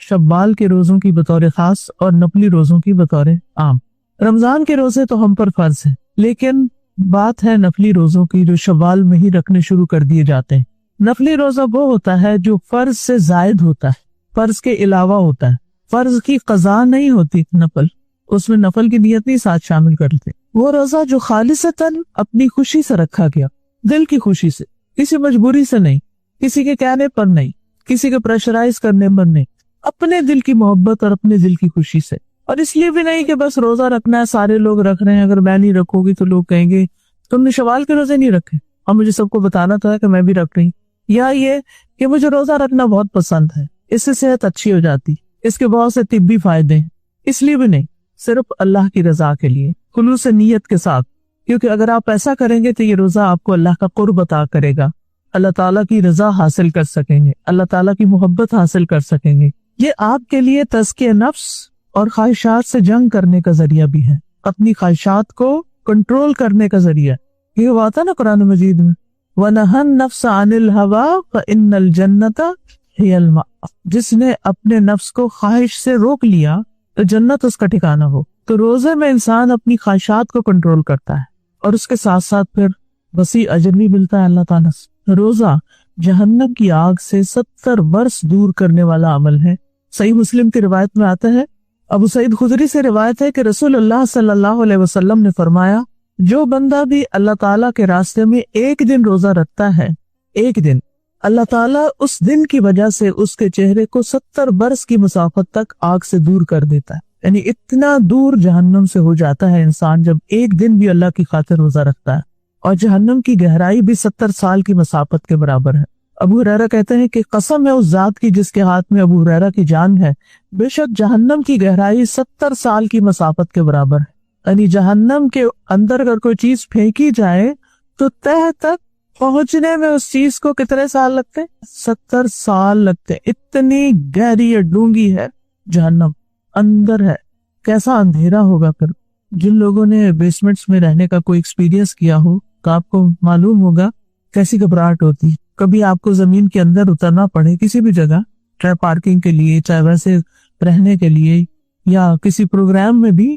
शव्वाल के रोजों की बतौर खास और नफली रोजों की बतौर आम। रमजान के रोजे तो हम पर फर्ज है, लेकिन बात है नफली रोजों की जो शव्वाल में ही रखने शुरू कर दिए जाते हैं। नफली रोजा वो होता है जो फर्ज से जायद होता है, फर्ज के अलावा होता है, फर्ज की कज़ा नहीं होती नफल, उसमें नफल की नियत नहीं साथ शामिल करते। वो रोजा जो खालिसतन अपनी खुशी से रखा गया, दिल की खुशी से, किसी मजबूरी से नहीं, किसी के कहने पर नहीं, किसी के प्रेशराइज करने पर नहीं, अपने दिल की मोहब्बत और अपने दिल की खुशी से। और इसलिए भी नहीं कि बस रोजा रखना है, सारे लोग रख रहे हैं, अगर मैं नहीं रखूंगी तो लोग कहेंगे तुमने शवाल के रोजे नहीं रखे और मुझे सबको बताना था कि मैं भी रख रही। या ये कि मुझे रोजा रखना बहुत पसंद है, इससे सेहत अच्छी हो जाती, इसके बहुत से तिब्बी फायदे हैं, इसलिए भी नहीं, सिर्फ अल्लाह की रजा के लिए खुलूस नियत के साथ। क्योंकि अगर आप ऐसा करेंगे तो ये रोजा आपको अल्लाह का कुर्ब अता करेगा, अल्लाह ताला की रजा हासिल कर सकेंगे, अल्लाह ताला की मोहब्बत हासिल कर सकेंगे। ये आपके लिए तज़किया नफ्स और ख्वाहिशात से जंग करने का जरिया भी है, अपनी ख्वाहिशात को कंट्रोल करने का जरिया। ये बात है ना कुरान मजीद में, वनहन नफ्स अनिल हवा फइन्नल जन्नता हियल मअवा। जिसने अपने नफ्स को ख्वाहिश से रोक लिया तो जन्नत उसका ठिकाना हो। तो रोजे में इंसान अपनी ख्वाहिशात को कंट्रोल करता है और उसके साथ साथ फिर वसी अजर भी मिलता है अल्लाह ताला से। रोजा जहन्नम की आग से 70 वर्ष दूर करने वाला अमल है। सही मुस्लिम की रिवायत में आता है, अबू सईद खुदरी से रिवायत है कि रसूलुल्लाह सल्लल्लाहु अलैहि वसल्लम ने फरमाया, जो बंदा भी अल्लाह ताला के रास्ते में एक दिन रोजा रखता है, एक दिन, अल्लाह ताला उस दिन की वजह से उसके चेहरे को 70 बरस की मुसाफत तक आग से दूर कर देता है। यानी इतना दूर जहन्नम से हो जाता है इंसान जब एक दिन भी अल्लाह की खातिर रोजा रखता है। और जहन्नम की गहराई भी 70 साल की मसाफत के बराबर है। अबू हुरैरा कहते हैं कि कसम है उस जात की जिसके हाथ में अबू हुरैरा की जान है, बेशक जहन्नम की गहराई 70 साल की मसाफत के बराबर है। यानी जहन्नम के अंदर अगर कोई चीज फेंकी जाए तो तह तक पहुंचने में उस चीज को कितने साल लगते हैं? 70 साल लगते हैं। इतनी गहरी और डूंगी है जहन्नम, अंदर है। कैसा अंधेरा होगा फिर। जिन लोगों ने बेसमेंट्स में रहने का कोई एक्सपीरियंस किया हो तो आपको मालूम होगा कैसी घबराहट होती है। कभी आपको जमीन के अंदर उतरना पड़े किसी भी जगह, चाहे पार्किंग के लिए, चाहे वैसे रहने के लिए, या किसी प्रोग्राम में भी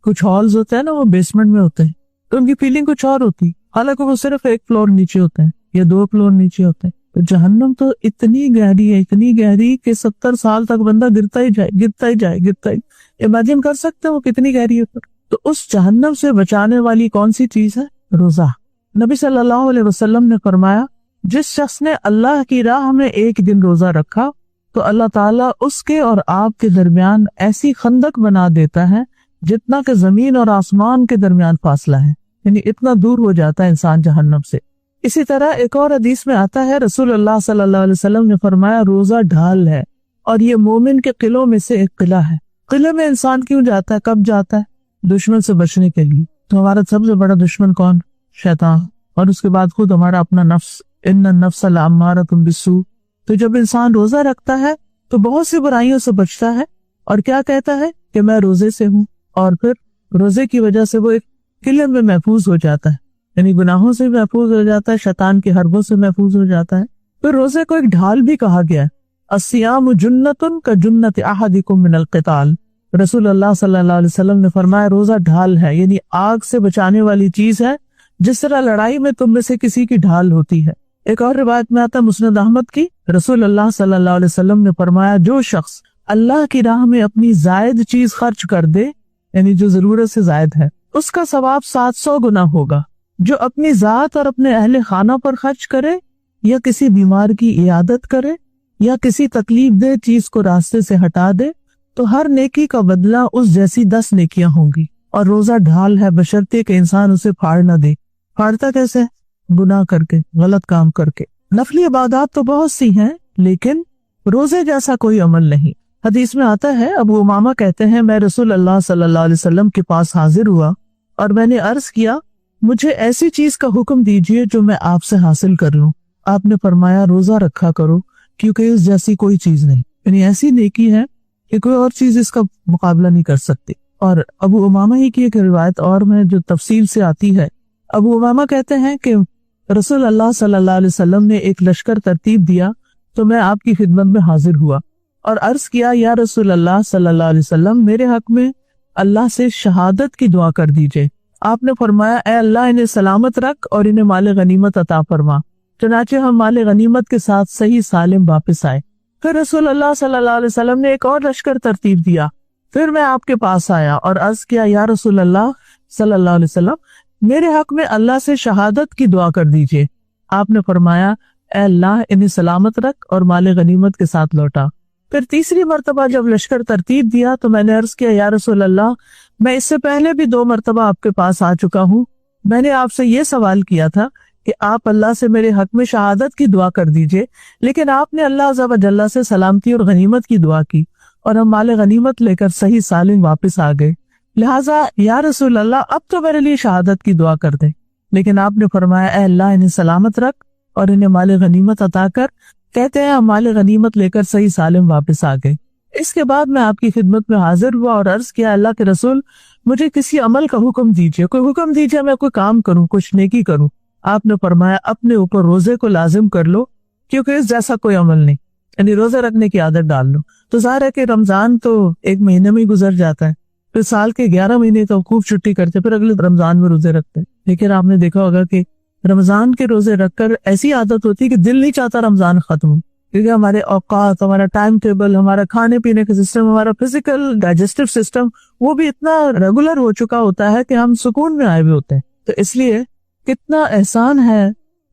कुछ हॉल्स होते हैं ना, वो बेसमेंट में होते हैं, तो उनकी फीलिंग कुछ और होती है। हालांकि वो सिर्फ एक फ्लोर नीचे होते हैं या 2 फ्लोर नीचे होते हैं। तो जहन्नम तो इतनी गहरी है, इतनी गहरी कि 70 साल तक बंदा गिरता ही जाए, गिरता ही जाए, गिरता ही। इमेजिन कर सकते हैं वो कितनी गहरी है। तो उस जहन्नम से बचाने वाली कौन सी चीज है? रोजा। नबी सल्लल्लाहु अलैहि वसल्लम ने फरमाया, जिस शख्स ने अल्लाह की राह में एक दिन रोजा रखा तो अल्लाह ताला उसके और आपके दरमियान ऐसी खंदक बना देता है जितना कि जमीन और आसमान के दरमियान फासला है। यानी इतना दूर हो जाता है इंसान जहन्नम से। इसी तरह एक और हदीस में आता है, रसूलुल्लाह सल्लल्लाहु अलैहि वसल्लम ने फरमाया, रोजा ढाल है और ये मोमिन के किलों में से एक किला है। किले में इंसान क्यों जाता है, कब जाता है? दुश्मन से बचने के लिए। तो हमारा सबसे बड़ा दुश्मन कौन? शैतान। और उसके बाद खुद हमारा अपना नफ्स, इन्नन नफ्स लअम्मारतुम बिस्सू। तो जब इंसान रोजा रखता है तो बहुत सी बुराइयों से बचता है और क्या कहता है कि मैं रोजे से हूँ, और फिर रोजे की वजह से वो एक किले में महफूज हो जाता है, यानी गुनाहों से महफूज हो जाता है, शैतान के हरबों से महफूज हो जाता है। फिर रोजे को एक ढाल भी कहा गया है। अस्सियामु जुन्नतुन का जुन्नत अहदिकुम मिनल क़िताल। रसूलुल्लाह सल्लल्लाहु अलैहि वसल्लम ने फरमाया, रोजा ढाल है, यानी आग से बचाने वाली चीज है, जिस तरह लड़ाई में तुम में से किसी की ढाल होती है। एक और रिवायत में आता है मुस्नद अहमद की, रसूलुल्लाह सल्लल्लाहु अलैहि वसल्लम ने फरमाया, जो शख्स अल्लाह की राह में अपनी जायद चीज खर्च कर दे, यानी जो जरूरत से जायद है, उसका सवाब 700 गुना होगा। जो अपनी जात और अपने अहले खाना पर खर्च करे, या किसी बीमार की इयादत करे, या किसी तकलीफ दे चीज को रास्ते से हटा दे, तो हर नेकी का बदला उस जैसी 10 नेकियां होंगी। और रोजा ढाल है बशर्ते कि इंसान उसे फाड़ न दे। फाड़ता कैसे? गुनाह करके, गलत काम करके। नफली इबादत तो बहुत सी हैं, लेकिन रोजे जैसा कोई अमल नहीं। हदीस में आता है, अबू उमामा कहते हैं, मैं रसूलुल्लाह सल्लल्लाहु अलैहि वसल्लम के पास हाजिर हुआ और मैंने अर्ज किया, मुझे ऐसी चीज का हुक्म दीजिए जो मैं आपसे हासिल कर लूं। आपने फरमाया, रोजा रखा करो, क्योंकि इस जैसी कोई चीज नहीं, यानी ऐसी नेकी है कि कोई और चीज इसका मुकाबला नहीं कर सकती। और अबू उमामा ही की एक रिवायत और में जो तफसील से आती है, अबू उमामा कहते हैं कि रसूलुल्लाह सल्लल्लाहु अलैहि वसल्लम ने एक लश्कर तरतीब दिया तो मैं आपकी खिदमत में हाजिर हुआ। اور عرض کیا یا رسول اللہ صلی اللہ علیہ وسلم میرے حق میں اللہ سے شہادت کی دعا کر دیجئے۔ آپ نے فرمایا اے اللہ انہیں سلامت رکھ اور انہیں مال غنیمت عطا فرما۔ چنانچہ ہم مال غنیمت کے ساتھ صحیح سالم واپس آئے۔ پھر رسول اللہ صلی اللہ علیہ وسلم نے ایک اور لشکر ترتیب دیا۔ پھر میں آپ کے پاس آیا اور عرض کیا یا رسول اللہ صلی اللہ علیہ وسلم میرے حق میں اللہ سے شہادت کی دعا کر دیجئے۔ آپ نے فرمایا اے اللہ انہیں سلامت رکھ اور مال غنیمت کے ساتھ لوٹا۔ پھر تیسری مرتبہ جب لشکر ترتیب دیا تو میں نے عرض کیا یا رسول اللہ میں اس سے پہلے بھی 2 مرتبہ آپ کے پاس آ چکا ہوں۔ میں نے آپ سے یہ سوال کیا تھا کہ آپ اللہ سے میرے حق میں شہادت کی دعا کر دیجئے، لیکن آپ نے اللہ عز و جل سے سلامتی اور غنیمت کی دعا کی اور ہم مال غنیمت لے کر صحیح سالم واپس آ گئے، لہٰذا یا رسول اللہ اب تو میرے لیے شہادت کی دعا کر دیں۔ لیکن آپ نے فرمایا اے اللہ انہیں سلامت رکھ اور انہیں مال غنیمت عطا کر۔ کہتے ہیں ہم مال غنیمت لے کر صحیح سالم واپس آ گئے۔ اس کے بعد میں آپ کی خدمت میں حاضر ہوا اور عرض کیا اللہ کے رسول مجھے کسی عمل کا حکم دیجئے، کوئی حکم دیجئے میں کوئی کام کروں، کچھ نیکی کروں۔ آپ نے فرمایا اپنے اوپر روزے کو لازم کر لو کیونکہ اس جیسا کوئی عمل نہیں، یعنی روزے رکھنے کی عادت ڈال لو۔ تو ظاہر ہے کہ رمضان تو 1 مہینے میں ہی گزر جاتا ہے، پھر سال کے 11 مہینے تو خوب چھٹی کرتے، پھر اگلے رمضان میں روزے رکھتے۔ لیکن آپ نے دیکھا ہوگا کہ رمضان کے روزے رکھ کر ایسی عادت ہوتی ہے کہ دل نہیں چاہتا رمضان ختم ہو، کیونکہ ہمارے اوقات، ہمارا ٹائم ٹیبل، ہمارا کھانے پینے کا سسٹم، ہمارا فزیکل ڈائجسٹو سسٹم وہ بھی اتنا ریگولر ہو چکا ہوتا ہے کہ ہم سکون میں آئے ہوئے ہوتے ہیں۔ تو اس لیے کتنا احسان ہے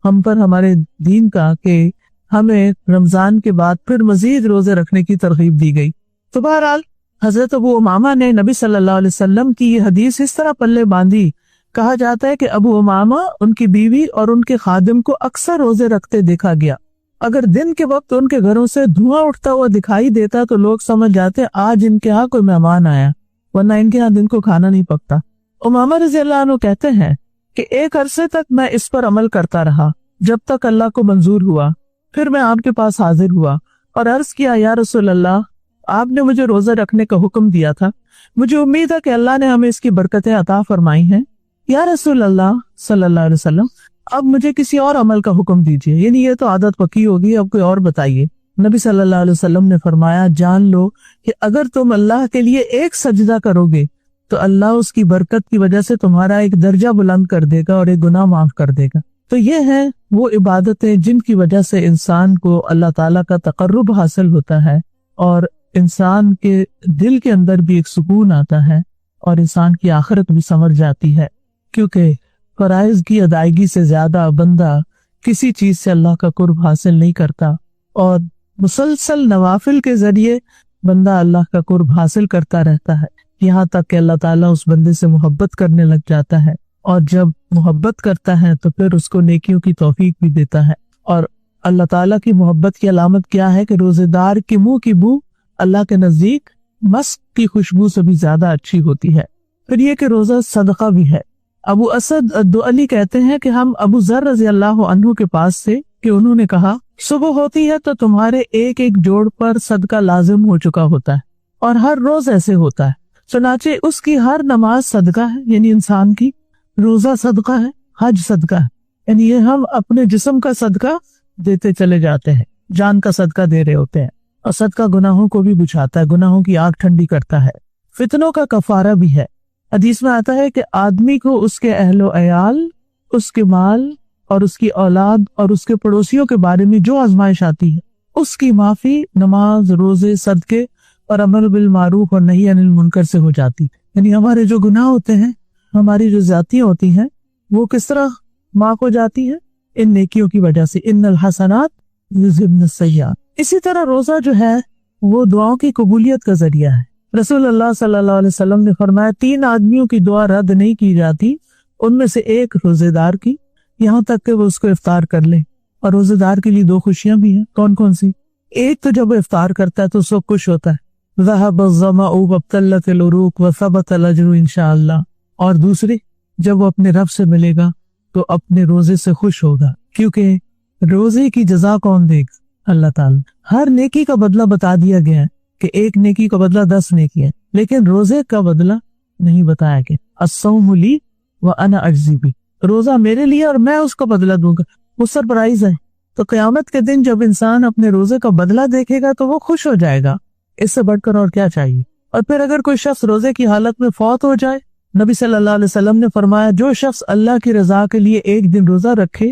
ہم پر ہمارے دین کا کہ ہمیں رمضان کے بعد پھر مزید روزے رکھنے کی ترغیب دی گئی۔ تو بہرحال حضرت ابو امامہ نے نبی صلی اللہ علیہ وسلم کی یہ حدیث اس طرح پلے باندھی۔ کہا جاتا ہے کہ ابو امامہ ان کی بیوی اور ان کے خادم کو اکثر روزے رکھتے دیکھا گیا۔ اگر دن کے وقت ان کے گھروں سے دھواں اٹھتا ہوا دکھائی دیتا تو لوگ سمجھ جاتے آج ان کے ہاں کوئی مہمان آیا، ورنہ ان کے ہاں دن کو کھانا نہیں پکتا۔ امامہ رضی اللہ عنہ کہتے ہیں کہ ایک عرصے تک میں اس پر عمل کرتا رہا جب تک اللہ کو منظور ہوا، پھر میں آپ کے پاس حاضر ہوا اور عرض کیا یا رسول اللہ آپ نے مجھے روزہ رکھنے کا حکم دیا تھا، مجھے امید ہے کہ اللہ نے ہمیں اس کی برکتیں عطا فرمائی ہیں۔ یا رسول اللہ صلی اللہ علیہ وسلم اب مجھے کسی اور عمل کا حکم دیجیے، یعنی یہ تو عادت پکی ہوگی، اب کوئی اور بتائیے۔ نبی صلی اللہ علیہ وسلم نے فرمایا جان لو کہ اگر تم اللہ کے لیے ایک سجدہ کرو گے تو اللہ اس کی برکت کی وجہ سے تمہارا ایک درجہ بلند کر دے گا اور ایک گناہ معاف کر دے گا۔ تو یہ ہیں وہ عبادتیں جن کی وجہ سے انسان کو اللہ تعالیٰ کا تقرب حاصل ہوتا ہے اور انسان کے دل کے اندر بھی ایک سکون آتا ہے اور انسان کی آخرت بھی سنور جاتی ہے، کیونکہ فرائض کی ادائیگی سے زیادہ بندہ کسی چیز سے اللہ کا قرب حاصل نہیں کرتا، اور مسلسل نوافل کے ذریعے بندہ اللہ کا قرب حاصل کرتا رہتا ہے، یہاں تک کہ اللہ تعالیٰ اس بندے سے محبت کرنے لگ جاتا ہے، اور جب محبت کرتا ہے تو پھر اس کو نیکیوں کی توفیق بھی دیتا ہے۔ اور اللہ تعالیٰ کی محبت کی علامت کیا ہے کہ روزے دار کے منہ کی بو اللہ کے نزدیک مسک کی خوشبو سے بھی زیادہ اچھی ہوتی ہے۔ پھر یہ کہ روزہ صدقہ بھی ہے۔ ابو اسد الدؤلی کہتے ہیں کہ ہم ابو ذر رضی اللہ عنہ کے پاس سے کہ انہوں نے کہا صبح ہوتی ہے تو تمہارے ایک ایک جوڑ پر صدقہ لازم ہو چکا ہوتا ہے اور ہر روز ایسے ہوتا ہے، چنانچہ اس کی ہر نماز صدقہ ہے، یعنی انسان کی روزہ صدقہ ہے، حج صدقہ ہے، یعنی یہ ہم اپنے جسم کا صدقہ دیتے چلے جاتے ہیں، جان کا صدقہ دے رہے ہوتے ہیں، اور صدقہ گناہوں کو بھی بجھاتا ہے، گناہوں کی آگ ٹھنڈی کرتا ہے، فتنوں کا کفارہ بھی ہے۔ حدیث میں آتا ہے کہ آدمی کو اس کے اہل و عیال، اس کے مال اور اس کی اولاد اور اس کے پڑوسیوں کے بارے میں جو آزمائش آتی ہے اس کی معافی نماز، روزے، صدقے اور امر بالمعروف اور نہی عن المنکر سے ہو جاتی، یعنی ہمارے جو گناہ ہوتے ہیں، ہماری جو زیادتیاں ہوتی ہیں وہ کس طرح معاف ہو جاتی ہیں؟ ان نیکیوں کی وجہ سے، ان الحسنات یذہبن السیئات۔ اسی طرح روزہ جو ہے وہ دعاؤں کی قبولیت کا ذریعہ ہے۔ رسول اللہ صلی اللہ علیہ وسلم نے فرمایا 3 آدمیوں کی دعا رد نہیں کی جاتی، ان میں سے ایک روزے دار کی، یہاں تک کہ وہ اس کو افطار کر لے۔ اور روزے دار کے لیے 2 خوشیاں بھی ہیں، کون کون سی؟ ایک تو جب وہ افطار کرتا ہے تو اس وقت خوش ہوتا ہے، ذهب الظمأ وابتلت العروق وثبت الاجر انشاءاللہ، اور دوسری جب وہ اپنے رب سے ملے گا تو اپنے روزے سے خوش ہوگا، کیونکہ روزے کی جزا کون دے گا؟ اللہ تعالیٰ۔ ہر نیکی کا بدلہ بتا دیا گیا ہے کہ ایک نیکی کا بدلہ 10 نیکی ہے، لیکن روزے کا بدلہ نہیں بتایا گیا۔ الصوم لی وانا اجزی بہ، روزہ میرے لیے اور میں اس کو بدلہ دوں گا، وہ سرپرائز ہے۔ تو قیامت کے دن جب انسان اپنے روزے کا بدلہ دیکھے گا تو وہ خوش ہو جائے گا، اس سے بڑھ کر اور کیا چاہیے۔ اور پھر اگر کوئی شخص روزے کی حالت میں فوت ہو جائے، نبی صلی اللہ علیہ وسلم نے فرمایا جو شخص اللہ کی رضا کے لیے ایک دن روزہ رکھے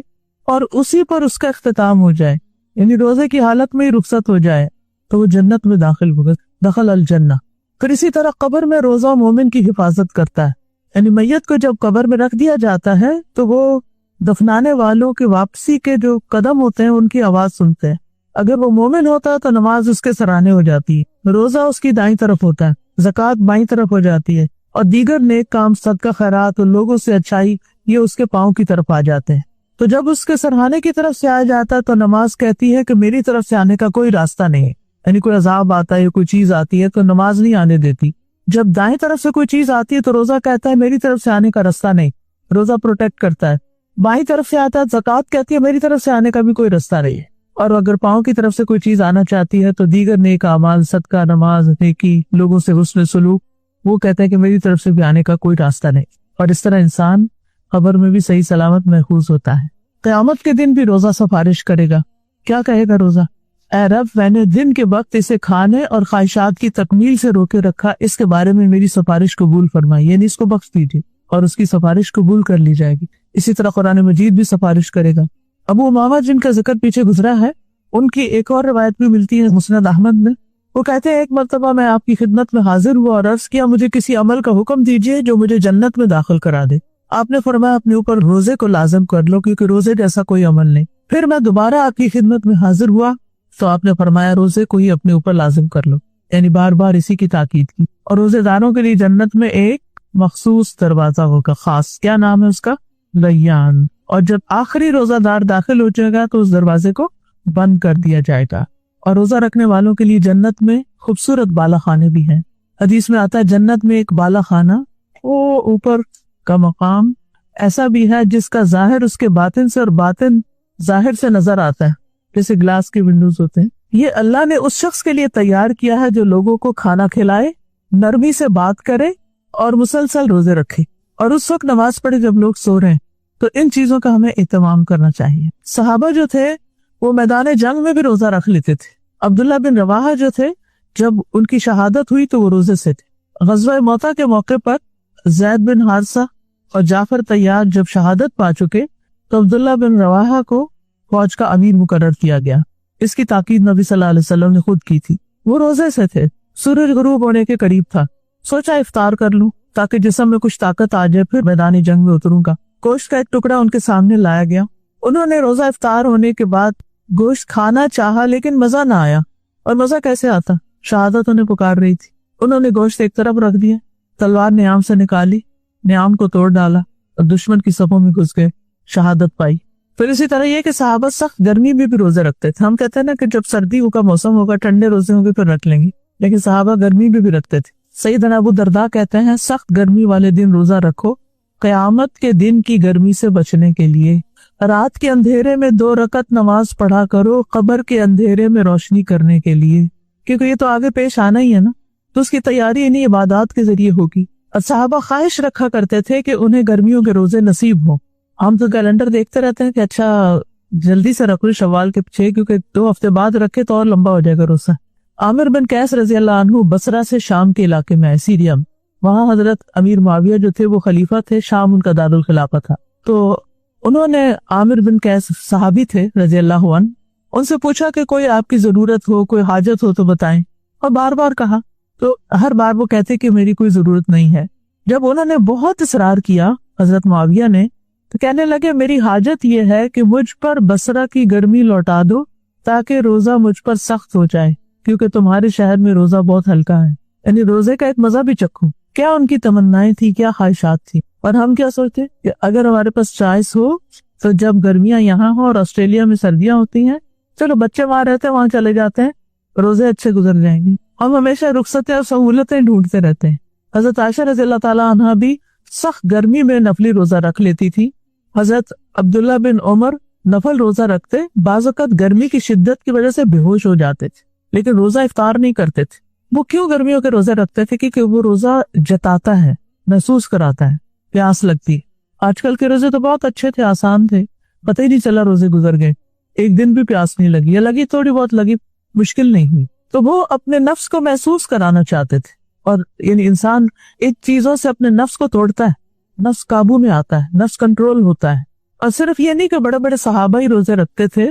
اور اسی پر اس کا اختتام ہو جائے، یعنی روزے کی حالت میں ہی رخصت ہو جائے، تو وہ جنت میں داخل ہوگا، دخل الجنہ۔ پھر اسی طرح قبر میں روزہ مومن کی حفاظت کرتا ہے، یعنی میت کو جب قبر میں رکھ دیا جاتا ہے تو وہ دفنانے والوں کے واپسی کے جو قدم ہوتے ہیں ان کی آواز سنتے ہیں۔ اگر وہ مومن ہوتا ہے تو نماز اس کے سرانے ہو جاتی ہے، روزہ اس کی دائیں طرف ہوتا ہے، زکوٰۃ بائیں طرف ہو جاتی ہے، اور دیگر نیک کام صدقہ خیرات اور لوگوں سے اچھائی یہ اس کے پاؤں کی طرف آ جاتے ہیں۔ تو جب اس کے سرہانے کی طرف سے آیا جاتا ہے تو نماز کہتی ہے کہ میری طرف سے آنے کا کوئی راستہ نہیں ہے، یعنی کوئی عذاب آتا ہے یا کوئی چیز آتی ہے تو نماز نہیں آنے دیتی۔ جب دائیں طرف سے کوئی چیز آتی ہے تو روزہ کہتا ہے میری طرف سے آنے کا راستہ نہیں، روزہ پروٹیکٹ کرتا ہے۔ بائیں طرف سے آتا ہے زکوٰۃ کہتی ہے میری طرف سے آنے کا بھی کوئی راستہ نہیں ہے، اور اگر پاؤں کی طرف سے کوئی چیز آنا چاہتی ہے تو دیگر نیک اعمال، صدقہ، نماز، نیکی، لوگوں سے حسن سلوک، وہ کہتا ہے کہ میری طرف سے بھی آنے کا کوئی راستہ نہیں، اور اس طرح انسان قبر میں بھی صحیح سلامت محفوظ ہوتا ہے۔ قیامت کے دن بھی روزہ سفارش کرے گا۔ کیا کہے گا روزہ؟ اے رب، میں نے دن کے وقت اسے کھانے اور خواہشات کی تکمیل سے روکے رکھا، اس کے بارے میں میری سفارش قبول فرمائی، یعنی اس کو بخش دیجیے اور اس کی سفارش قبول کر لی جائے گی۔ اسی طرح قرآن مجید بھی سفارش کرے گا۔ ابو امامہ جن کا ذکر پیچھے گزرا ہے، ان کی ایک اور روایت بھی ملتی ہے مسند احمد میں۔ وہ کہتے ہیں ایک مرتبہ میں آپ کی خدمت میں حاضر ہوا اور عرض کیا مجھے کسی عمل کا حکم دیجیے جو مجھے جنت میں داخل کرا دے۔ آپ نے فرمایا اپنے اوپر روزے کو لازم کر لو، کیونکہ روزے جیسا کوئی عمل نہیں۔ پھر میں دوبارہ آپ کی خدمت میں حاضر ہوا تو آپ نے فرمایا روزے کو ہی اپنے اوپر لازم کر لو، یعنی بار بار اسی کی تاکید کی۔ اور روزے داروں کے لیے جنت میں ایک مخصوص دروازہ ہوگا خاص، کیا نام ہے اس کا؟ ریان۔ اور جب آخری روزہ دار داخل ہو جائے گا تو اس دروازے کو بند کر دیا جائے گا۔ اور روزہ رکھنے والوں کے لیے جنت میں خوبصورت بالا خانے بھی ہیں۔ حدیث میں آتا ہے جنت میں ایک بالا خانہ، وہ اوپر کا مقام ایسا بھی ہے جس کا ظاہر اس کے باطن سے اور باطن ظاہر سے نظر آتا ہے، جیسے گلاس کے ونڈوز ہوتے ہیں۔ یہ اللہ نے اس شخص کے لیے تیار کیا ہے جو لوگوں کو کھانا کھلائے، نرمی سے بات کرے اور مسلسل روزے رکھے، اور اس وقت نماز پڑھے جب لوگ سو رہے ہیں۔ تو ان چیزوں کا ہمیں اہتمام کرنا چاہیے۔ صحابہ جو تھے وہ میدان جنگ میں بھی روزہ رکھ لیتے تھے۔ عبداللہ بن رواحہ جو تھے جب ان کی شہادت ہوئی تو وہ روزے سے تھے۔ غزوہ موطا کے موقع پر زید بن حارثہ اور جعفر طیار جب شہادت پا چکے تو عبداللہ بن رواحہ کو فوج کا امیر مقرر کیا گیا۔ اس کی تاکید نبی صلی اللہ علیہ وسلم نے خود کی تھی۔ وہ روزے سے تھے، سورج غروب ہونے کے قریب تھا، سوچا افطار کر لوں تاکہ جسم میں کچھ طاقت آ جائے، پھر میدان جنگ میں اتروں گا۔ گوشت کا ایک ٹکڑا ان کے سامنے لایا گیا، انہوں نے روزہ افطار ہونے کے بعد گوشت کھانا چاہا لیکن مزہ نہ آیا۔ اور مزہ کیسے آتا؟ شہادت انہیں پکار رہی تھی۔ انہوں نے گوشت ایک طرف رکھ دیا، تلوار نیام سے نکالی، نیام کو توڑ ڈالا اور دشمن کی صفوں میں گھس گئے، شہادت پائی۔ پھر اسی طرح یہ کہ صحابہ سخت گرمی میں بھی روزے رکھتے تھے۔ ہم کہتے ہیں نا کہ جب سردیوں کا موسم ہوگا ٹھنڈے روزے ہوں گے پھر رکھ لیں گے، لیکن صحابہ گرمی میں بھی رکھتے تھے۔ سیدنا ابو درداء کہتے ہیں سخت گرمی والے دن روزہ رکھو قیامت کے دن کی گرمی سے بچنے کے لیے۔ رات کے اندھیرے میں 2 رکعت نماز پڑھا کرو قبر کے اندھیرے میں روشنی کرنے کے لیے، کیونکہ یہ تو آگے پیش آنا ہی ہے نا، تو اس کی تیاری انہی عبادات کے ذریعے ہوگی۔ اور صحابہ خواہش رکھا کرتے تھے کہ انہیں گرمیوں کے روزے نصیب ہوں۔ ہم تو کیلنڈر دیکھتے رہتے ہیں کہ اچھا جلدی سے رکھ لو شوال کے 6، کیونکہ 2 ہفتے بعد رکھے تو اور لمبا ہو جائے گا روزہ۔ عامر بن قیس رضی اللہ عنہ بصرہ سے شام کے علاقے میں ہے، سیریا میں، وہاں حضرت امیر معاویہ جو تھے وہ خلیفہ تھے، شام ان کا دارالخلافہ تھا۔ تو انہوں نے عامر بن قیس صحابی تھے رضی اللہ عنہ، ان سے پوچھا کہ کوئی آپ کی ضرورت ہو، کوئی حاجت ہو تو بتائیں، اور بار بار کہا تو ہر بار وہ کہتے کہ میری کوئی ضرورت نہیں ہے۔ جب انہوں نے بہت اصرار کیا حضرت معاویہ نے تو کہنے لگے میری حاجت یہ ہے کہ مجھ پر بصرہ کی گرمی لوٹا دو تاکہ روزہ مجھ پر سخت ہو جائے، کیونکہ تمہارے شہر میں روزہ بہت ہلکا ہے، یعنی روزے کا ایک مزہ بھی چکھوں۔ کیا ان کی تمنائیں تھی، کیا خواہشات تھی، اور ہم کیا سوچتے کہ اگر ہمارے پاس چوائس ہو تو جب گرمیاں یہاں ہوں اور آسٹریلیا میں سردیاں ہوتی ہیں، چلو بچے وہاں رہتے ہیں وہاں چلے جاتے ہیں، روزے اچھے گزر جائیں گے۔ ہم ہمیشہ رخصتیں اور سہولتیں ڈھونڈتے رہتے ہیں۔ حضرت عائشہ رضی اللہ تعالیٰ عنہا بھی سخت گرمی میں نفلی روزہ رکھ لیتی تھی۔ حضرت عبداللہ بن عمر نفل روزہ رکھتے، بعض اوقات گرمی کی شدت کی وجہ سے بے ہوش ہو جاتے تھے لیکن روزہ افطار نہیں کرتے تھے۔ وہ کیوں گرمیوں کے روزے رکھتے تھے؟ کیونکہ وہ روزہ جتاتا ہے، محسوس کراتا ہے، پیاس لگتی ہے۔ آج کل کے روزے تو بہت اچھے تھے، آسان تھے، پتہ ہی نہیں چلا روزے گزر گئے، एक दिन भी प्यास नहीं लगी, या लगी थोड़ी बहुत लगी, मुश्किल नहीं हुई। तो वो अपने नफ्स को महसूस कराना चाहते थे। और यानी इंसान इन चीजों से अपने नफ्स को तोड़ता है, नफ्स काबू में आता है, नफ्स कंट्रोल होता है। और सिर्फ ये नहीं कि बड़े बड़े सहाबा ही रोजे रखते थे,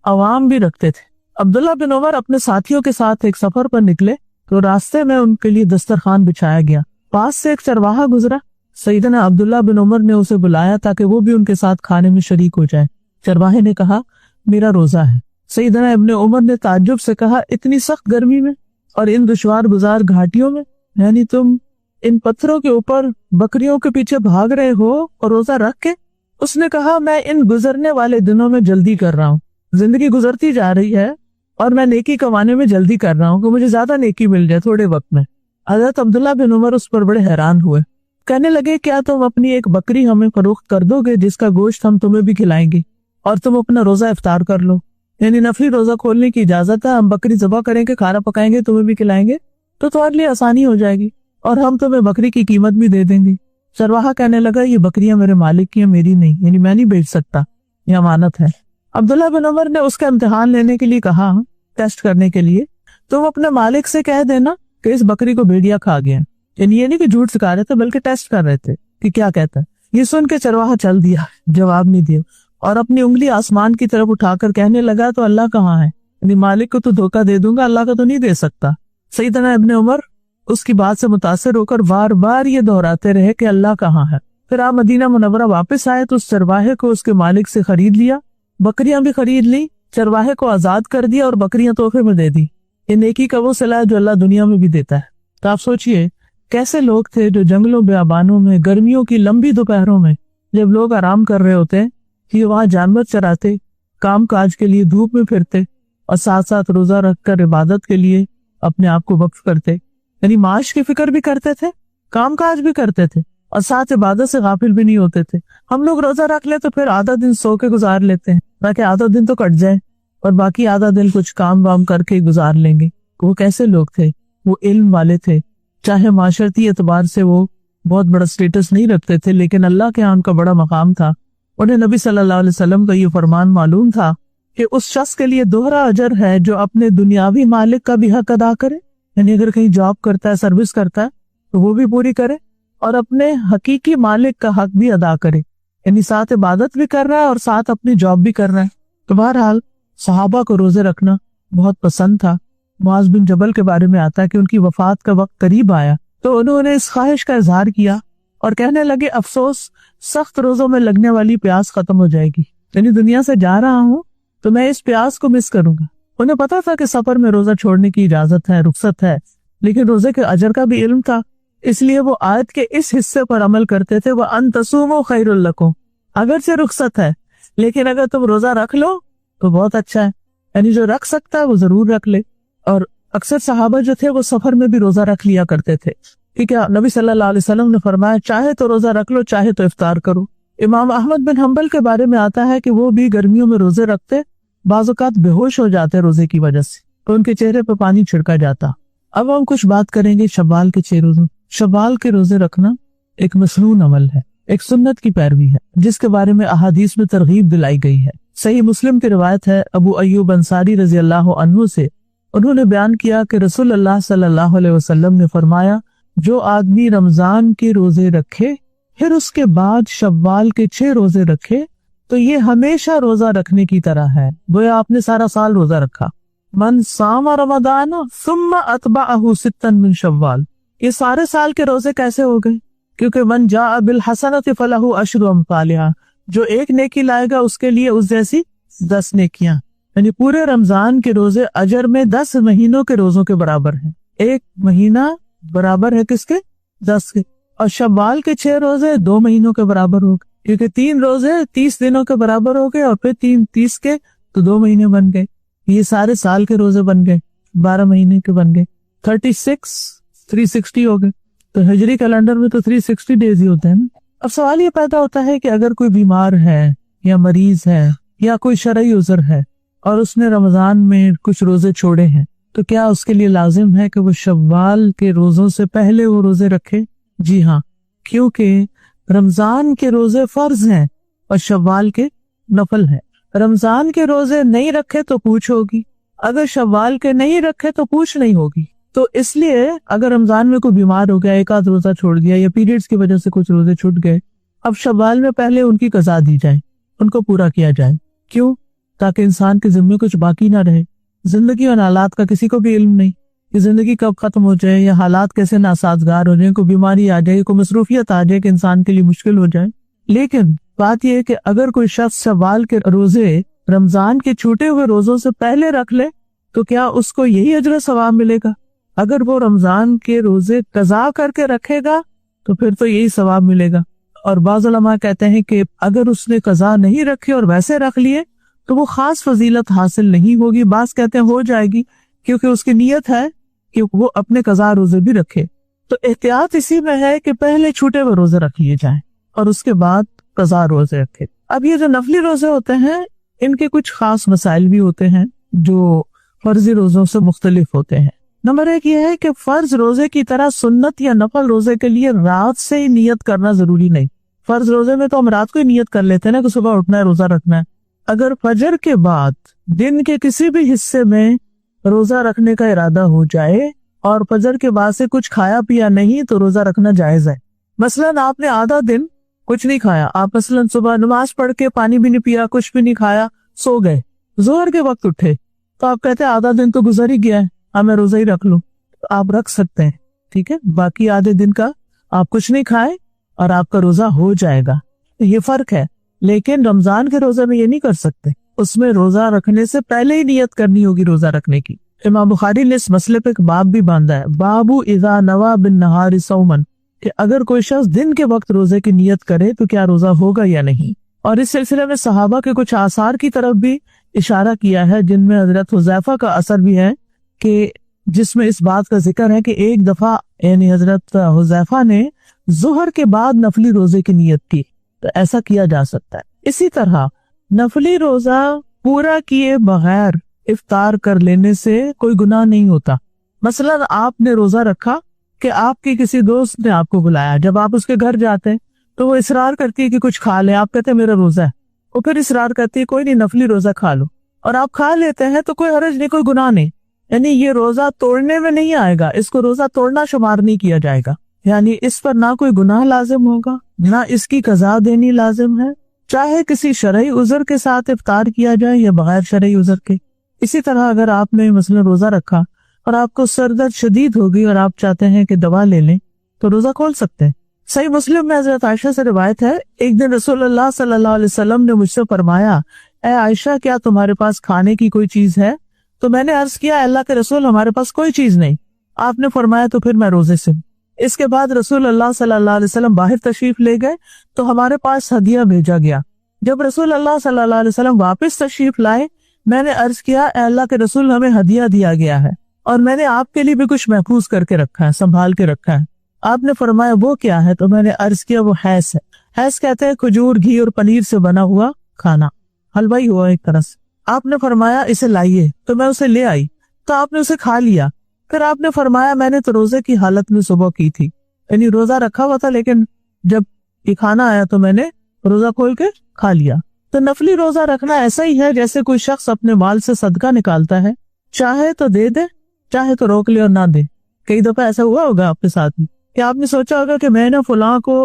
अवाम भी रखते थे। अब्दुल्ला बिन उमर अपने साथियों के साथ एक सफर पर निकले तो रास्ते में उनके लिए दस्तरखान बिछाया गया। पास से एक चरवाहा गुजरा, सैयदना अब्दुल्ला बिन उमर ने उसे बुलाया ताकि वो भी उनके साथ खाने में शरीक हो जाए। चरवाहे ने कहा, मेरा रोजा है। सैयदना इब्ने उमर ने ताज्जुब से कहा, इतनी सख्त गर्मी में और इन दुश्वार गुजार घाटियों में, यानी तुम इन पत्थरों के ऊपर बकरियों के पीछे भाग रहे हो और रोजा रख के? उसने कहा, मैं इन गुजरने वाले दिनों में जल्दी कर रहा हूँ, जिंदगी गुजरती जा रही है और मैं नेकी कमाने में जल्दी कर रहा हूँ कि मुझे ज्यादा नेकी मिल जाए थोड़े वक्त में। हजरत अब्दुल्ला बिन उमर उस पर बड़े हैरान हुए, कहने लगे, क्या तुम अपनी एक बकरी हमें फरोख्त कर दोगे जिसका गोश्त हम तुम्हें भी खिलाएंगे और तुम अपना रोजा इफ्तार कर लो? यानी नफली रोजा खोलने की इजाजत है, हम बकरी ज़बह करेंगे, खाना पकाएंगे, तुम्हें भी खिलाएंगे, तो तुम्हारे लिए आसानी हो जाएगी और हम तुम्हें बकरी की कीमत भी दे देंगे। चरवाहा कहने लगा, ये बकरियां मेरे मालिक की हैं, मेरी नहीं, यानी मैं नहीं बेच सकता, ये अमानत है। अब्दुल्ला बिन उमर ने उसका इम्तिहान लेने के लिए कहा, टेस्ट करने के लिए, तुम अपने मालिक से कह देना कि इस बकरी को भेड़िया खा गया। यानी ये नहीं कि झूठ सिखा रहे थे, बल्कि टेस्ट कर रहे थे कि क्या कहता है। ये सुन के चरवाहा चल दिया, जवाब नहीं दिया और अपनी उंगली आसमान की तरफ उठाकर कहने लगा, तो अल्लाह कहाँ है? यानी मालिक को तो धोखा दे दूंगा, अल्लाह का तो नहीं दे सकता। सैयदना इब्ने उमर उसकी बात से मुतासिर होकर बार बार ये दोहराते रहे कि अल्लाह कहाँ है। फिर आप मदीना मुनव्वरा वापस आए तो उस चरवाहे को उसके मालिक से खरीद लिया, बकरियां भी खरीद ली, चरवाहे को आजाद कर दिया और बकरियां तोहफे में दे दी। ये नेकी का वो सिला है जो अल्लाह दुनिया में भी देता है। तो आप सोचिए कैसे लोग थे जो जंगलों बेआबानों में, गर्मियों की लंबी दोपहरों में, जब लोग आराम कर रहे होते कि वहां जानवर चराते, काम काज के लिए धूप में फिरते और साथ साथ रोजा रखकर इबादत के लिए अपने आप को वक्फ करते। यानी माश की फिक्र भी करते थे, काम काज भी करते थे और साथ इबादत से गाफिल भी नहीं होते थे। हम लोग रोजा रख ले तो फिर आधा दिन सो के गुजार लेते हैं ताकि आधा दिन तो कट जाए और बाकी आधा दिन कुछ काम वाम करके गुजार लेंगे। वो कैसे लोग थे? वो इल्म वाले थे, चाहे माशरती एतबार से वो बहुत बड़ा स्टेटस नहीं रखते थे, लेकिन अल्लाह के यहाँ उनका बड़ा मकाम था। उन्हें नबी सल्लल्लाहु अलैहि वसल्लम का ये फरमान मालूम था कि उस शख्स के लिए दोहरा अजर है जो अपने दुनियावी मालिक का भी हक अदा करे, यानी अगर कहीं जॉब करता है, सर्विस करता है तो वो भी पूरी करे और अपने हकीकी मालिक का हक भी अदा करे, यानी साथ इबादत भी कर रहा है और साथ अपनी जॉब भी कर रहा है। तो बहरहाल सहाबा को रोजे रखना बहुत पसंद था। मुआज बिन जबल के बारे में आता है कि उनकी वफात का वक्त करीब आया तो उन्होंने इस ख्वाहिश का इजहार किया और कहने लगे, अफसोस सख्त रोजों में लगने वाली प्यास खत्म हो जाएगी, यानी दुनिया से जा रहा हूँ तो मैं इस प्यास को मिस करूंगा। उन्हें पता था कि सफर में रोजा छोड़ने की इजाजत है, रुख्सत है, लेकिन रोजे के अजर का भी इल्म था, इसलिए वो आयत के इस हिस्से पर अमल करते थे, वह अन तसूमू खैरुल लकुम, अगर से रुख्सत है लेकिन अगर तुम रोजा रख लो तो बहुत अच्छा है। यानी जो रख सकता है वो जरूर रख ले। और अक्सर सहाबा जो थे वो सफर में भी रोजा रख लिया करते थे। ठीक है, नबी सल्लल्लाहु अलैहि वसल्लम ने फरमाया, चाहे तो रोजा रख लो, चाहे तो इफ्तार करो। इमाम अहमद बिन हम्बल के बारे में आता है कि वो भी गर्मियों में रोजे रखते, बाज़ औक़ात बेहोश हो जाते रोजे की वजह से, तो उनके चेहरे पर पानी छिड़का जाता। अब हम कुछ बात करेंगे शव्वाल के 6 रोजों। शव्वाल के रोजे रखना एक मसनून अमल है, एक सुन्नत की पैरवी है जिसके बारे में अहादीस में तरगीब दिलाई गई है। सही मुस्लिम की रिवायत है, अबू अय्यूब अंसारी रजी अल्लाह अन्हु से, उन्होंने बयान किया कि रसूलुल्लाह सल्लल्लाहु अलैहि वसल्लम ने फरमाया, जो आदमी रमजान के रोजे रखे फिर उसके बाद शव्वाल के 6 रोजे रखे तो ये हमेशा रोजा रखने की तरह है, गोया आपने सारा साल रोजा रखा। मन सामा रमदान सुम्मा अतबाअहु सित्तन मिन शव्वाल, ये सारे साल के रोजे कैसे हो गए? क्योंकि मन जा बिल हसनति फलहु अशरु अम्सालिहा, जो एक नेकी लाएगा उसके लिए उस जैसी 10 नेकियां, यानी पूरे रमजान के रोजे अजर में 10 महीनों के रोजों के बराबर है। एक महीना बराबर है किसके? 10 के। और शव्वाल के 6 रोजे 2 महीनों के बराबर हो गए, क्योंकि 3 रोजे 30 दिनों के बराबर हो गए और फिर 3 30 के तो 2 महीने बन गए। ये सारे साल के रोजे बन गए, 12 महीने के बन गए। 36 360 हो गए। तो हिजरी कैलेंडर में तो 360 डेज ही होते हैं ना। अब सवाल ये पैदा होता है कि अगर कोई बीमार है या मरीज है या कोई शरई उज़र है और उसने रमजान में कुछ रोजे छोड़े हैं तो क्या उसके लिए लाजिम है कि वो शव्वाल के रोजों से पहले वो रोजे रखे? जी हाँ, क्योंकि रमजान के रोजे फर्ज हैं और शव्वाल के नफल हैं। रमजान के रोजे नहीं रखे तो पूछ होगी, अगर शव्वाल के नहीं रखे तो पूछ नहीं होगी। तो इसलिए अगर रमजान में कोई बीमार हो गया, एक आध रोजा छोड़ दिया, या पीरियड्स की वजह से कुछ रोजे छूट गए, अब शव्वाल में पहले उनकी कज़ा दी जाए, उनको पूरा किया जाए। क्यों? ताकि इंसान के जिम्मे कुछ बाकी ना रहे। जिंदगी और हालात का किसी को भी इल्म नहीं कि जिंदगी कब खत्म हो जाए, या हालात कैसे नासाजगार हो जाए, कोई बीमारी आ जाए, कोई मसरूफियत आ जाए कि इंसान के लिए मुश्किल हो जाए। लेकिन बात यह है कि अगर कोई शख्स शव्वाल के रोजे रमजान के छूटे हुए रोजों से पहले रख ले तो क्या उसको यही अजर सवाब मिलेगा? अगर वो रमजान के रोजे कज़ा करके रखेगा तो फिर तो यही सवाब मिलेगा। और बाज़ उलमा कहते हैं कि अगर उसने कज़ा नहीं रखे और वैसे रख लिए तो वो खास फजीलत हासिल नहीं होगी। बाज़ कहते हैं हो जाएगी, क्योंकि उसकी नीयत है कि वो अपने कज़ा रोजे भी रखे। तो एहतियात इसी में है कि पहले छूटे हुए रोजे रख लिए जाएं और उसके बाद कज़ा रोजे रखे। अब ये जो नफली रोजे होते हैं इनके कुछ खास मसाइल भी होते हैं जो फर्जी रोजों से मुख्तलिफ होते हैं। नंबर एक ये है कि फर्ज रोजे की तरह सुन्नत या नफल रोजे के लिए रात से ही नियत करना जरूरी नहीं। फर्ज रोजे में तो हम रात को ही नियत कर लेते हैं ना कि सुबह उठना है, रोजा रखना है। अगर फजर के बाद दिन के किसी भी हिस्से में रोजा रखने का इरादा हो जाए और फजर के बाद से कुछ खाया पिया नहीं तो रोजा रखना जायज है। मसलन आपने आधा दिन कुछ नहीं खाया, आप मसलन सुबह नमाज पढ़ के पानी भी नहीं पिया, कुछ भी नहीं खाया, सो गए, जोहर के वक्त उठे, तो आप कहते हैं आधा दिन तो गुजर ही गया है, हाँ मैं रोजा ही रख लूं, तो आप रख सकते हैं, ठीक है। बाकी आधे दिन का आप कुछ नहीं खाए और आपका रोजा हो जाएगा। ये फर्क है। लेकिन रमजान के रोजे में ये नहीं कर सकते, उसमें रोजा रखने से पहले ही नियत करनी होगी रोजा रखने की। इमाम बुखारी ने इस मसले पे एक बाब भी बांधा है, बाबू इज़ा नवा बिन नहारी सौमन, कि अगर कोई शख्स दिन के वक्त रोजे की नियत करे तो क्या रोजा होगा या नहीं। और इस सिलसिले में सहाबा के कुछ आसार की तरफ भी इशारा किया है जिनमें हजरत हुज़ैफा का असर भी है कि जिसमें इस बात का जिक्र है कि एक दफा यानी हजरत हुज़ैफा ने जुहर के बाद नफली रोजे की नियत की, तो ऐसा किया जा सकता है। इसी तरह नफली रोजा पूरा किए बगैर इफ्तार कर लेने से कोई गुनाह नहीं होता। मसलन आपने रोजा रखा कि आपके किसी दोस्त ने आपको बुलाया, जब आप उसके घर जाते हैं तो वो इसरार करती है कि कुछ खा ले, आप कहते हैं मेरा रोजा है, वो फिर इसरार करती है कोई नहीं नफली रोजा खा लो, और आप खा लेते हैं तो कोई हरज नहीं, कोई गुनाह नहीं, यानी ये रोजा तोड़ने में नहीं आएगा, इसको रोजा तोड़ना शुमार नहीं किया जाएगा। यानी इस पर ना कोई गुनाह लाजिम होगा, ना इसकी कज़ा देनी लाजिम है, चाहे किसी शरई उज़र के साथ इफ्तार किया जाए या बगैर शरई उज़र के। इसी तरह अगर आपने मसलन रोजा रखा और आपको सरदर्द शदीद हो गई और आप चाहते हैं कि दवा ले लें तो रोजा खोल सकते हैं। सही मुस्लिम में हज़रत आयशा से रिवायत है, एक दिन रसूलुल्लाह सल्लल्लाहु अलैहि वसल्लम ने मुझसे फरमाया, ए आयशा क्या तुम्हारे पास खाने की कोई चीज है? तो मैंने अर्ज किया, अल्लाह के रसूल हमारे पास कोई चीज नहीं। आपने फरमाया तो फिर मैं रोजे से। इसके बाद रसूलुल्लाह सल्लल्लाहु अलैहि वसल्लम बाहर तशरीफ ले गए तो हमारे पास हदिया भेजा गया। जब रसूलुल्लाह सल्लल्लाहु अलैहि वसल्लम वापस तशरीफ लाए, मैंने अर्ज किया, अल्लाह के रसूल हमें हदिया दिया गया है और मैंने आपके लिए भी कुछ महफूज करके रखा है, संभाल के रखा है। आपने फरमाया वो क्या है? तो मैंने अर्ज किया वो हैस है। हैस कहते हैं खजूर, घी और पनीर से बना हुआ खाना, हलवा ही हुआ एक तरह से। आपने फरमाया इसे लाइए, तो मैं उसे ले आई, तो आपने उसे खा लिया। फिर आपने फरमाया मैंने तो रोजे की हालत में सुबह की थी, यानी रोजा रखा हुआ था लेकिन जब ये खाना आया तो मैंने रोजा खोल के खा लिया। तो नफली रोजा रखना ऐसा ही है जैसे कोई शख्स अपने माल से सदका निकालता है, चाहे तो दे दे, चाहे तो रोक ले और ना दे। कई दफा ऐसा हुआ होगा आपके साथ भी कि आपने सोचा होगा कि मैं ना फलां को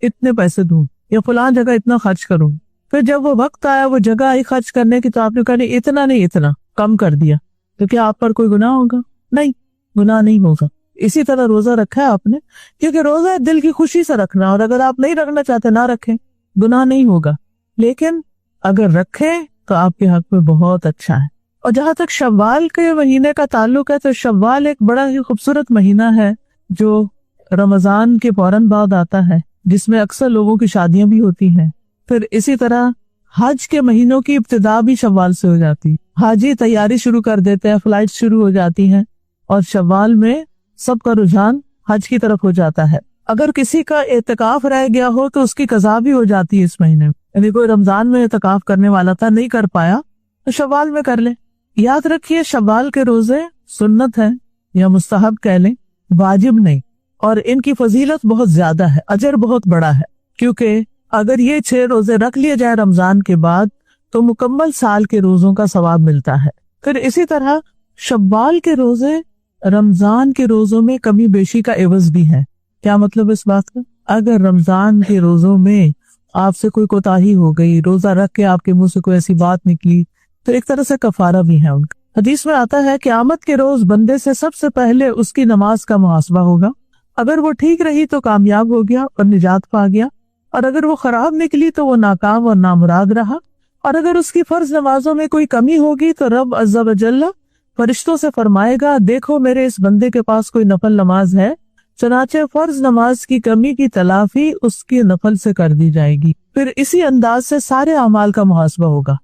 इतने पैसे दूं या फलां जगह इतना खर्च करूं, फिर जब वो वक्त आया वो जगह आई खर्च करने की तो आपने कहा इतना नहीं, इतना कम कर दिया, तो क्या आप पर कोई गुनाह होगा? नहीं, गुनाह नहीं होगा। इसी तरह रोजा रखा है आपने, क्योंकि रोजा दिल की खुशी से रखना, और अगर आप नहीं रखना चाहते ना रखें, गुनाह नहीं होगा। लेकिन अगर रखें तो आपके हक में बहुत अच्छा है। और जहां तक शव्वाल के महीने का ताल्लुक है तो शव्वाल एक बड़ा ही खूबसूरत महीना है जो रमजान के फौरन बाद आता है, जिसमें अक्सर लोगों की शादियां भी होती हैं। फिर इसी तरह हज के महीनों की इब्तिदा भी शव्वाल से हो जाती है। हाजी तैयारी शुरू कर देते हैं, फ्लाइट शुरू हो जाती हैं और शव्वाल में सबका रुझान हज की तरफ हो जाता है। अगर किसी का एतकाफ रह गया हो तो उसकी कज़ा भी हो जाती है इस महीने में। यानी कोई रमजान में एतकाफ करने वाला था, नहीं कर पाया, तो शव्वाल में कर ले। याद रखिए शव्वाल के रोजे सुन्नत है या मुस्तहब कह लें, वाजिब नहीं, और इनकी फजीलत बहुत ज्यादा है, अजर बहुत बड़ा है। क्योंकि अगर ये 6 रोजे रख लिए जाए रमजान के बाद تو मुकम्मल साल के रोजों का सवाब मिलता है। फिर इसी तरह शव्वाल के रोजे रमजान के रोजों में कमी बेशी का एवज भी है। क्या मतलब इस बात का? अगर रमजान के रोजों में आपसे कोई कोताही हो गई, रोजा रख के आपके मुंह से कोई ऐसी बात निकली, तो एक तरह से कफारा भी है उनका। हदीस में आता है क़यामत के रोज बंदे से सबसे पहले उसकी नमाज का मुहासबा होगा। अगर वो ठीक रही तो कामयाब हो गया और निजात पा गया, और अगर वो खराब निकली तो वो नाकाम और नामुराद रहा। और अगर उसकी फर्ज नमाजों में कोई कमी होगी तो रब अज़्ज़ा व जल्ला फरिश्तों से फरमाएगा, देखो मेरे इस बंदे के पास कोई नफल नमाज है, चनाचे फर्ज नमाज की कमी की तलाफी उसकी नफल से कर दी जाएगी। फिर इसी अंदाज से सारे अमाल का मुहासबा होगा।